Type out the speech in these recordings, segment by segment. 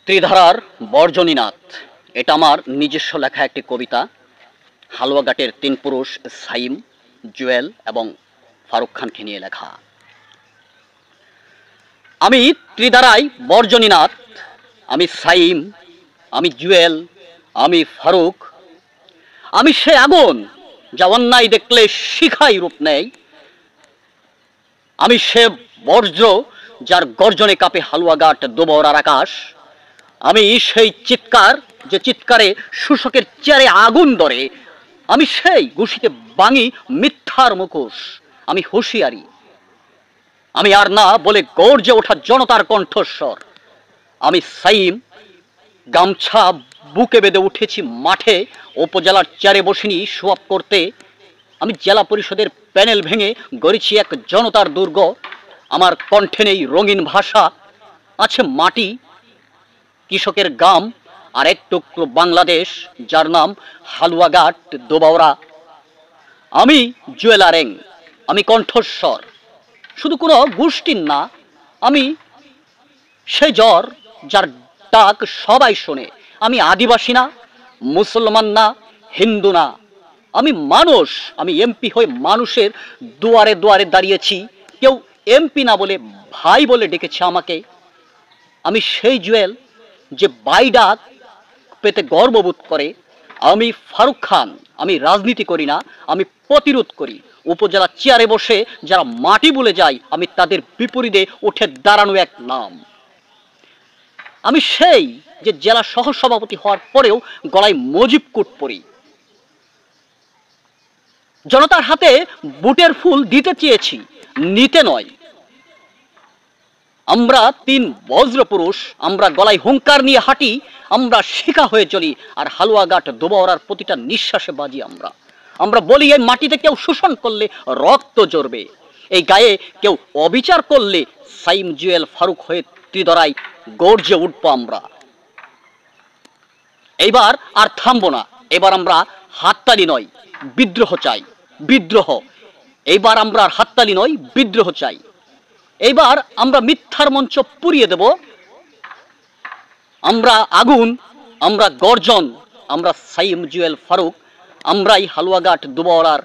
ত্রিধারার বর্জনীনাথ, এটা আমার নিজস্ব লেখা একটি কবিতা। হালুয়াঘাটের তিন পুরুষ সাইম, জুয়েল এবং ফারুক খানকে নিয়ে লেখা। আমি ত্রিধারায় বর্জনীনাথ, আমি সাইম, আমি জুয়েল, আমি ফারুক। আমি সে আগুন যা অন্যায় দেখলে শিখাই রূপ নেয়। আমি সে বর্জ্য যার গর্জনে কাঁপে হালুয়াঘাট দোবরার আকাশ। আমি সেই চিৎকার যে চিৎকারে শোষকের চেয়ারে আগুন ধরে। আমি সেই ঘুষিতে বাঙি মিথ্যার মুখোশ। আমি হুঁশিয়ারি, আমি আর না বলে গর্জে ওঠা জনতার কণ্ঠস্বর। আমি সাইম, গামছা বুকে বেঁধে উঠেছি মাঠে, উপজেলার চেয়ারে বসিনি শো আপ করতে। আমি জেলা পরিষদের প্যানেল ভেঙে গড়েছি এক জনতার দুর্গ। আমার কণ্ঠে নেই রঙিন ভাষা, আছে মাটি, কৃষকের গাম আর এক টুকরো বাংলাদেশ যার নাম হালুয়াঘাট দোবাওরা। আমি জুয়েলারেং, আমি কণ্ঠস্বর, শুধু কোনো গোষ্ঠীর না। আমি সেই জ্বর যার ডাক সবাই শোনে। আমি আদিবাসী না, মুসলমান না, হিন্দু না, আমি মানুষ। আমি এমপি হয়ে মানুষের দুয়ারে দুয়ারে দাঁড়িয়েছি। কেউ এমপি না বলে ভাই বলে ডেকেছে আমাকে। আমি সেই জুয়েল যে বাই ডাক পেতে গর্ববোধ করে। আমি ফারুক খান, আমি রাজনীতি করি না, আমি প্রতিরোধ করি। উপজেলা চেয়ারে বসে যারা মাটি বলে যায়, আমি তাদের বিপরীতে উঠে দাঁড়ানো এক নাম। আমি সেই যে জেলা সহসভাপতি হওয়ার পরেও গলায় মজিব কোট পরি। জনতার হাতে বুটের ফুল দিতে চেয়েছি, নিতে নয়। আমরা তিন বজ্র পুরুষ, আমরা গলায় হুঙ্কার নিয়ে হাঁটি, আমরা শিখা হয়ে চলি। আর হালুয়াঘাট দোবাওরার প্রতিটা নিঃশ্বাসে বাজি আমরা। আমরা বলি এই মাটিতে কেউ শোষণ করলে রক্ত ঝরবে, এই গায়ে কেউ অবিচার করলে সাইম, জুয়েল, ফারুক হয়ে ত্রিধরায় গর্জে উঠবো আমরা। এইবার আর থামবো না। এবার আমরা হাততালি নয় বিদ্রোহ চাই, বিদ্রোহ। এইবার আমরা আর হাততালি নয় বিদ্রোহ চাই। এইবার আমরা মিথ্যার মঞ্চ পুড়িয়ে দেব। আমরা আগুন, আমরা গর্জন, আমরা সাইম, জুয়েল, ফারুক, আমরাই হালুয়াঘাট দোবাওরার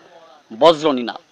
বজ্রনীনাথ।